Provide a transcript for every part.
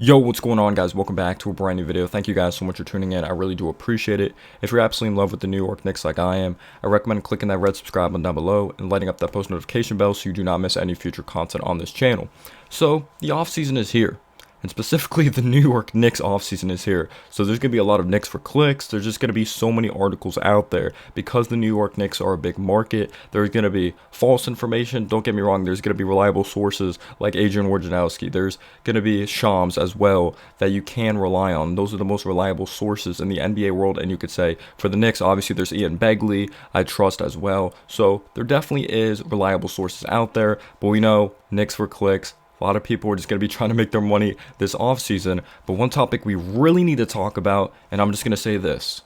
Yo, what's going on, guys? Welcome back to a brand new video. Thank you guys so much for tuning in. I really do appreciate it. If you're absolutely in love with the New York Knicks like I am, I recommend clicking that red subscribe button down below and lighting up that post notification bell so you do not miss any future content on this channel. So, the offseason is here. And specifically, the New York Knicks offseason is here. So there's going to be a lot of Knicks for clicks. There's just going to be so many articles out there. Because the New York Knicks are a big market, there's going to be false information. Don't get me wrong, there's going to be reliable sources like Adrian Wojnarowski. There's going to be Shams as well that you can rely on. Those are the most reliable sources in the NBA world. And you could say for the Knicks, obviously, there's Ian Begley, I trust as well. So there definitely is reliable sources out there. But we know Knicks for clicks. A lot of people are just going to be trying to make their money this offseason. But one topic we really need to talk about, and I'm just going to say this,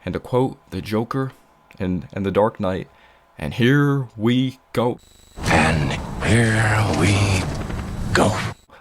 and to quote the Joker and the Dark Knight, and here we go. And here we go.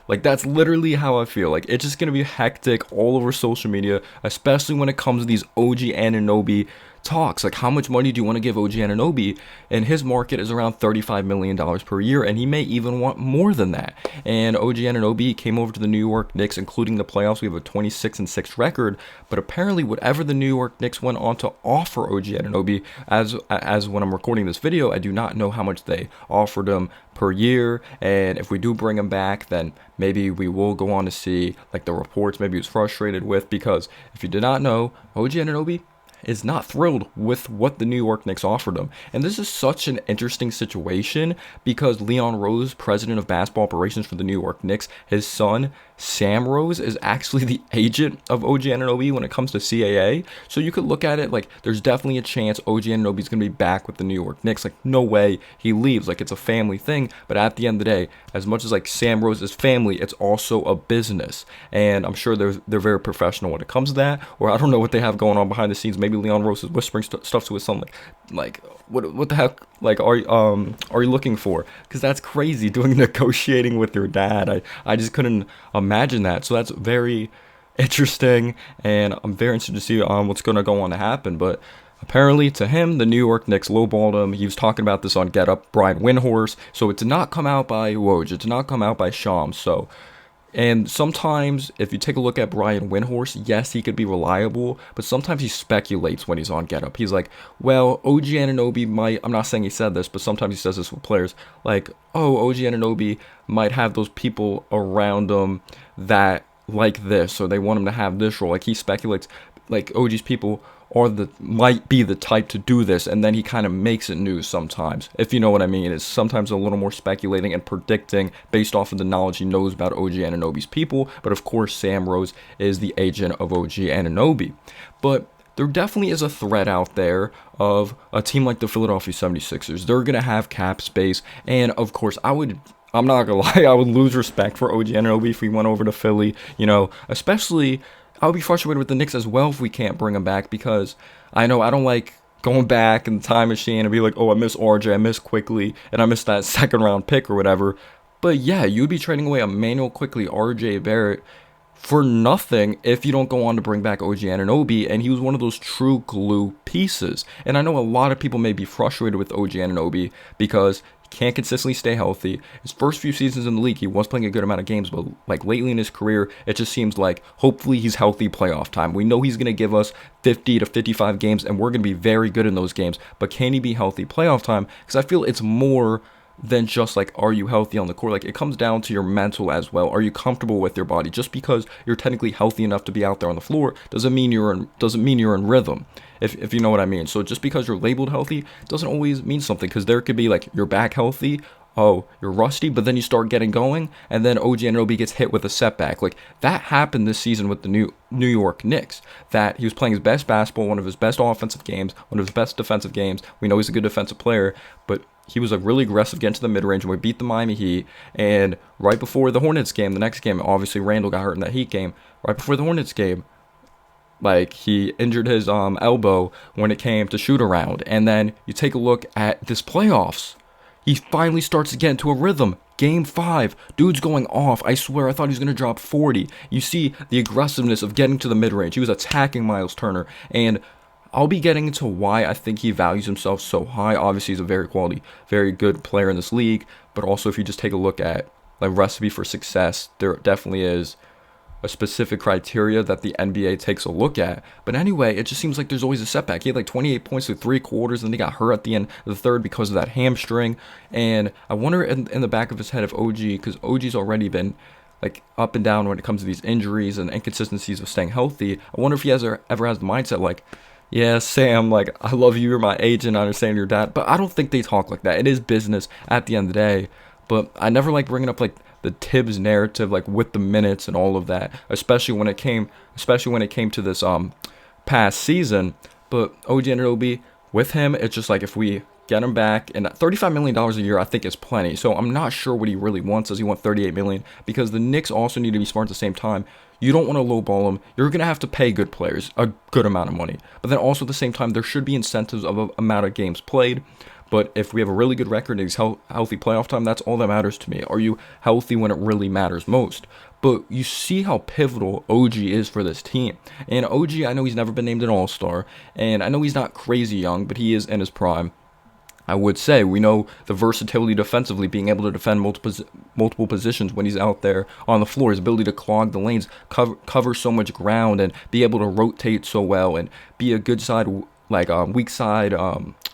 Like, that's literally how I feel. Like, it's just going to be hectic all over social media, especially when it comes to these OG Anunoby talks. Like, how much money do you want to give OG Anunoby? And his market is around $35 million per year, and he may even want more than that. And OG Anunoby came over to the New York Knicks, including the playoffs. We have a 26-6 record, but apparently whatever the New York Knicks went on to offer OG Anunoby, as when I'm recording this video, I do not know how much they offered him per year. And if we do bring him back, then maybe we will go on to see like the reports maybe he was frustrated with, because if you did not know, OG Anunoby is not thrilled with what the New York Knicks offered him. And this is such an interesting situation because Leon Rose, president of basketball operations for the New York Knicks, his son, Sam Rose, is actually the agent of OG Anunoby when it comes to CAA. So you could look at it like there's definitely a chance OG Anunoby is going to be back with the New York Knicks. Like, no way he leaves. Like, it's a family thing. But at the end of the day, as much as like Sam Rose is family, it's also a business. And I'm sure they're very professional when it comes to that. Or I don't know what they have going on behind the scenes. Maybe Leon Rose is whispering stuff to his son, like what the heck, like are you looking for? Because that's crazy, doing negotiating with your dad. I just couldn't imagine that. So that's very interesting, and I'm very interested to see what's going to go on to happen. But apparently, to him, the New York Knicks lowballed him. He was talking about this on Get Up, Brian Windhorst. So it did not come out by Woj. It did not come out by Shams. So. And sometimes, if you take a look at Brian Windhorst, yes, he could be reliable, but sometimes he speculates when he's on Get Up. He's like, well, OG Anunoby might, I'm not saying he said this, but sometimes he says this with players, like, oh, OG Anunoby might have those people around him that like this, or they want him to have this role. Like, he speculates, like, OG's people might be the type to do this, and then he kind of makes it news sometimes, if you know what I mean. It's sometimes a little more speculating and predicting based off of the knowledge he knows about OG Anunoby's people. But of course, Sam Rose is the agent of OG Anunoby. But there definitely is a threat out there of a team like the Philadelphia 76ers. They're going to have cap space, and of course, I'm not gonna lie, I would lose respect for OG Anunoby if he went over to Philly, especially I would be frustrated with the Knicks as well if we can't bring him back, because I know I don't like going back in the time machine and be like, oh, I miss RJ, I miss Quickly, and I miss that second round pick or whatever. But yeah, you'd be trading away Emmanuel Quickly, RJ Barrett for nothing if you don't go on to bring back OG Anunoby, and he was one of those true glue pieces. And I know a lot of people may be frustrated with OG Anunoby because can't consistently stay healthy. His first few seasons in the league, he was playing a good amount of games, but like lately in his career, it just seems like hopefully he's healthy playoff time. We know he's going to give us 50 to 55 games, and we're going to be very good in those games, but can he be healthy playoff time? Because I feel it's more than just like, are you healthy on the court? Like, it comes down to your mental as well. Are you comfortable with your body? Just because you're technically healthy enough to be out there on the floor doesn't mean you're in rhythm, if you know what I mean. So just because you're labeled healthy doesn't always mean something, because there could be like you're back healthy, oh, you're rusty, but then you start getting going, and then OG Anunoby gets hit with a setback. Like, that happened this season with the New York Knicks, that he was playing his best basketball, one of his best offensive games, one of his best defensive games. We know he's a good defensive player, but he was like really aggressive getting to the mid-range, and we beat the Miami Heat. And right before the Hornets game, the next game, obviously Randall got hurt in that Heat game. Right before the Hornets game, like, he injured his elbow when it came to shoot around. And then you take a look at this playoffs. He finally starts to get into a rhythm. Game 5, dude's going off. I swear, I thought he was going to drop 40. You see the aggressiveness of getting to the mid-range. He was attacking Miles Turner. And I'll be getting into why I think he values himself so high. Obviously, he's a very quality, very good player in this league. But also, if you just take a look at like recipe for success, there definitely is a specific criteria that the NBA takes a look at. But anyway, it just seems like there's always a setback. He had like 28 points through 3 quarters, and he got hurt at the end of the third because of that hamstring. And I wonder in the back of his head if OG, because OG's already been like up and down when it comes to these injuries and inconsistencies of staying healthy. I wonder if he ever has the mindset like, yeah, Sam, like, I love you, you're my agent, I understand your dad. But I don't think they talk like that. It is business at the end of the day. But I never like bringing up like the Tibbs narrative, like with the minutes and all of that, especially when it came to this past season. But OG Anunoby, with him, it's just like if we get him back, and $35 million a year I think is plenty. So I'm not sure what he really wants. Does he want $38 million? Because the Knicks also need to be smart at the same time. You don't want to lowball him. You're going to have to pay good players a good amount of money. But then also at the same time, there should be incentives of a amount of games played. But if we have a really good record and he's healthy playoff time, that's all that matters to me. Are you healthy when it really matters most? But you see how pivotal OG is for this team. And OG, I know he's never been named an all-star. And I know he's not crazy young, but he is in his prime. I would say we know the versatility defensively, being able to defend multiple positions when he's out there on the floor, his ability to clog the lanes, cover so much ground, and be able to rotate so well, and be a good side, like weak side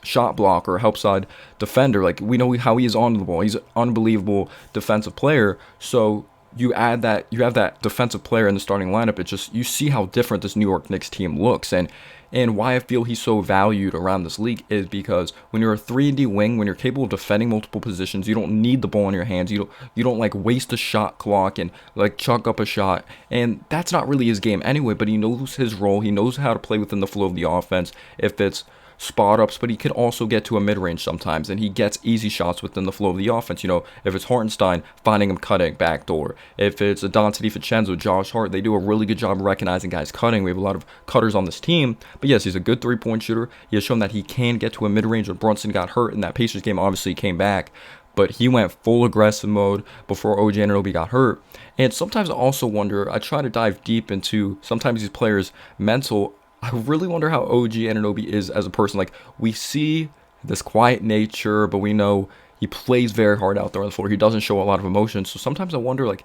shot blocker, help side defender. Like we know how he is on the ball. He's an unbelievable defensive player. So you have that defensive player in the starting lineup. It's just you see how different this New York Knicks team looks, and why I feel he's so valued around this league is because when you're a 3-and-D wing, when you're capable of defending multiple positions, you don't need the ball in your hands. You don't like waste a shot clock and like chuck up a shot. And that's not really his game anyway, but he knows his role. He knows how to play within the flow of the offense. If it's spot ups, but he can also get to a mid-range sometimes, and he gets easy shots within the flow of the offense. You know, if it's Hartenstein, finding him cutting backdoor. If it's a Dante DiVincenzo, Josh Hart, they do a really good job of recognizing guys cutting. We have a lot of cutters on this team, but yes, he's a good three-point shooter. He has shown that he can get to a mid-range. When Brunson got hurt in that Pacers game, obviously he came back, but he went full aggressive mode before OG Anunoby got hurt. And sometimes I also wonder, I try to dive deep into sometimes these players' mental. I really wonder how OG Anunoby is as a person. Like, we see this quiet nature, but we know he plays very hard out there on the floor. He doesn't show a lot of emotion. So sometimes I wonder, like,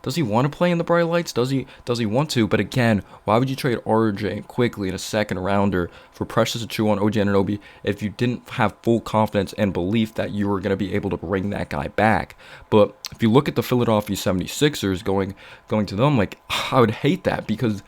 does he want to play in the bright lights? Does he want to? But again, why would you trade RJ quickly in a second rounder for Precious Achiuwa on OG Anunoby if you didn't have full confidence and belief that you were going to be able to bring that guy back? But if you look at the Philadelphia 76ers going to them, like, I would hate that because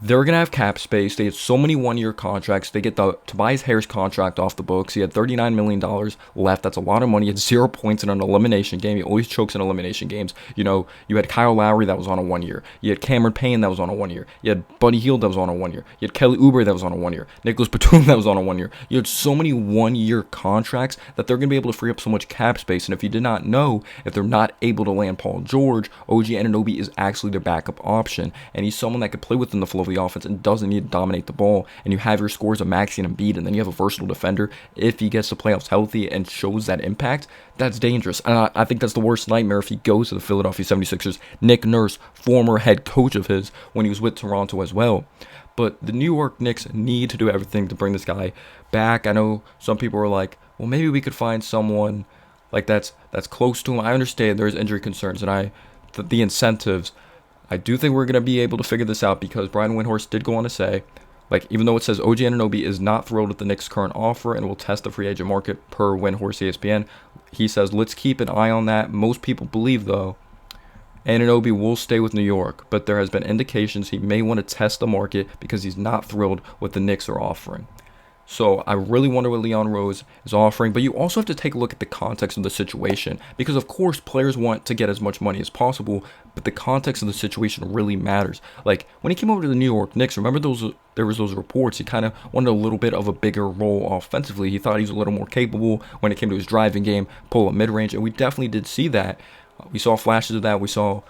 they're going to have cap space. They had so many one-year contracts. They get the Tobias Harris contract off the books. He had $39 million left. That's a lot of money. He had 0 points in an elimination game. He always chokes in elimination games. You know, you had Kyle Lowry that was on a 1 year. You had Cameron Payne that was on a 1 year. You had Buddy Hield that was on a 1 year. You had Kelly Oubre that was on a 1 year. Nicholas Batum that was on a 1 year. You had so many one-year contracts that they're going to be able to free up so much cap space. And if you did not know, if they're not able to land Paul George, OG Anunoby is actually their backup option. And he's someone that could play within the flow of the offense and doesn't need to dominate the ball, and you have your scores of Maxey and Embiid, and then you have a versatile defender. If he gets to playoffs healthy and shows that impact, that's dangerous. And I think that's the worst nightmare if he goes to the Philadelphia 76ers. Nick Nurse, former head coach of his when he was with Toronto as well. But the New York Knicks need to do everything to bring this guy back. I know some people are like, well, maybe we could find someone like that's close to him. I understand there's injury concerns, and the incentives. I do think we're going to be able to figure this out because Brian Windhorst did go on to say, like, even though it says OG Anunoby is not thrilled with the Knicks' current offer and will test the free agent market per Windhorst ESPN, he says, let's keep an eye on that. Most people believe, though, Anunoby will stay with New York, but there has been indications he may want to test the market because he's not thrilled with the Knicks are offering. So I really wonder what Leon Rose is offering, but you also have to take a look at the context of the situation because, of course, players want to get as much money as possible, but the context of the situation really matters. Like, when he came over to the New York Knicks, remember there was those reports, he kind of wanted a little bit of a bigger role offensively. He thought he was a little more capable when it came to his driving game, pull up mid-range, and we definitely did see that. We saw flashes of that. We saw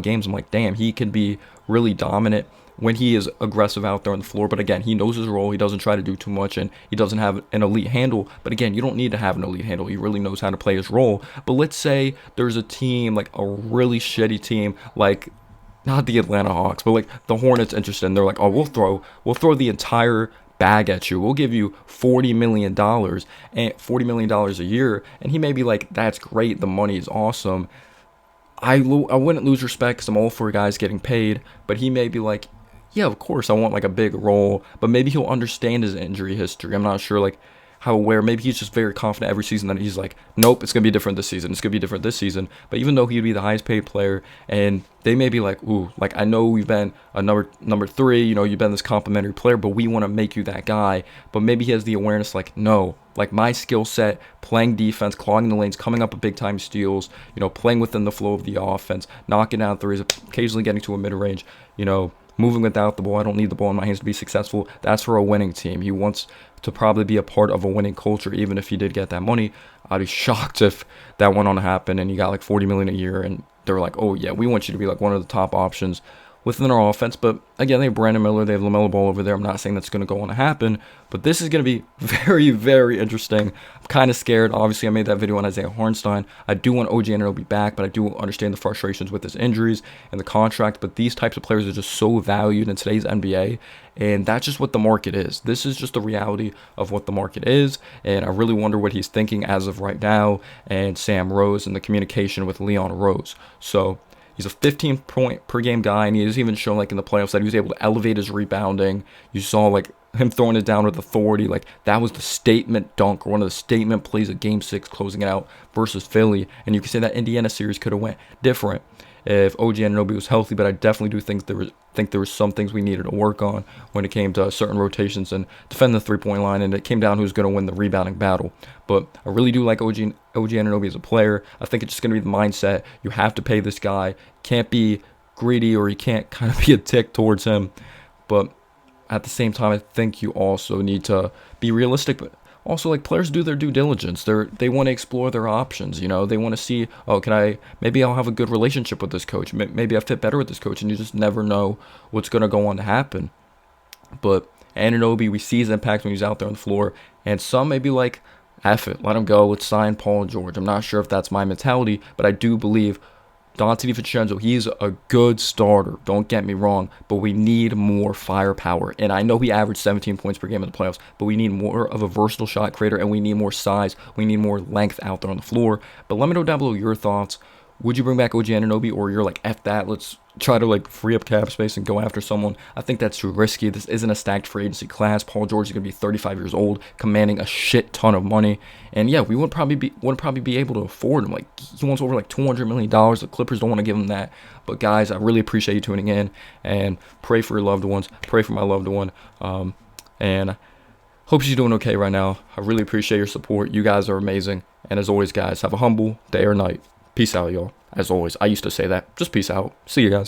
games. I'm like, damn, he can be really dominant when he is aggressive out there on the floor. But again, he knows his role. He doesn't try to do too much, and he doesn't have an elite handle. But again, you don't need to have an elite handle. He really knows how to play his role. But let's say there's a team, like a really shitty team, like not the Atlanta Hawks, but like the Hornets interested, and they're like, oh, we'll throw the entire bag at you. We'll give you $40 million and $40 million a year. And he may be like, that's great. The money is awesome. I wouldn't lose respect because I'm all for guys getting paid, but he may be like, yeah, of course I want like a big role, but maybe he'll understand his injury history. I'm not sure like how aware. Maybe he's just very confident every season that he's like, nope, it's gonna be different this season. It's gonna be different this season. But even though he'd be the highest paid player, and they may be like, ooh, like I know we've been a number three, you know, you've been this complimentary player, but we want to make you that guy. But maybe he has the awareness like, no, like my skill set, playing defense, clogging the lanes, coming up with big time steals, you know, playing within the flow of the offense, knocking down threes, occasionally getting to a mid range, you know, moving without the ball. I don't need the ball in my hands to be successful. That's for a winning team. He wants to probably be a part of a winning culture, even if he did get that money. I'd be shocked if that went on to happen and he got like $40 million a year and they were like, oh yeah, we want you to be like one of the top options within our offense. But again, they have Brandon Miller, they have LaMelo Ball over there. I'm not saying that's going to go on to happen, but this is going to be very, very interesting. I'm kind of scared. Obviously, I made that video on Isaiah Hartenstein. I do want OG Anunoby back, but I do understand the frustrations with his injuries and the contract. But these types of players are just so valued in today's NBA, and that's just what the market is. This is just the reality of what the market is, and I really wonder what he's thinking as of right now, and Sam Rose and the communication with Leon Rose. So he's a 15-point per game guy, and he has even shown like in the playoffs that he was able to elevate his rebounding. You saw like him throwing it down with authority. Like that was the statement dunk or one of the statement plays of Game 6 closing it out versus Philly. And you can say that Indiana series could have went different if OG Anunoby was healthy, but I definitely do think there was some things we needed to work on when it came to certain rotations and defend the three-point line, and it came down who's going to win the rebounding battle. But I really do like OG Anunoby as a player. I think it's just going to be the mindset. You have to pay this guy. Can't be greedy, or you can't kind of be a tick towards him. But at the same time, I think you also need to be realistic, but also like players do their due diligence. They want to explore their options, you know. They want to see, oh, maybe I'll have a good relationship with this coach. Maybe I fit better with this coach, and you just never know what's going to go on to happen. But Anunoby, we see his impact when he's out there on the floor, and some may be like, F it, let him go, let's sign Paul George. I'm not sure if that's my mentality, but I do believe Dante DiVincenzo, he's a good starter, don't get me wrong, but we need more firepower. And I know he averaged 17 points per game in the playoffs, but we need more of a versatile shot creator, and we need more size. We need more length out there on the floor. But let me know down below your thoughts. Would you bring back OG Anunoby, or you're like, F that, let's try to like free up cap space and go after someone? I think that's too risky. This isn't a stacked free agency class. Paul George is going to be 35 years old, commanding a shit ton of money. And yeah, we wouldn't probably be able to afford him. Like, he wants over like $200 million. The Clippers don't want to give him that. But guys, I really appreciate you tuning in, and pray for your loved ones. Pray for my loved one. And hope she's doing okay right now. I really appreciate your support. You guys are amazing. And as always, guys, have a humble day or night. Peace out, y'all. As always, I used to say that. Just peace out. See you guys.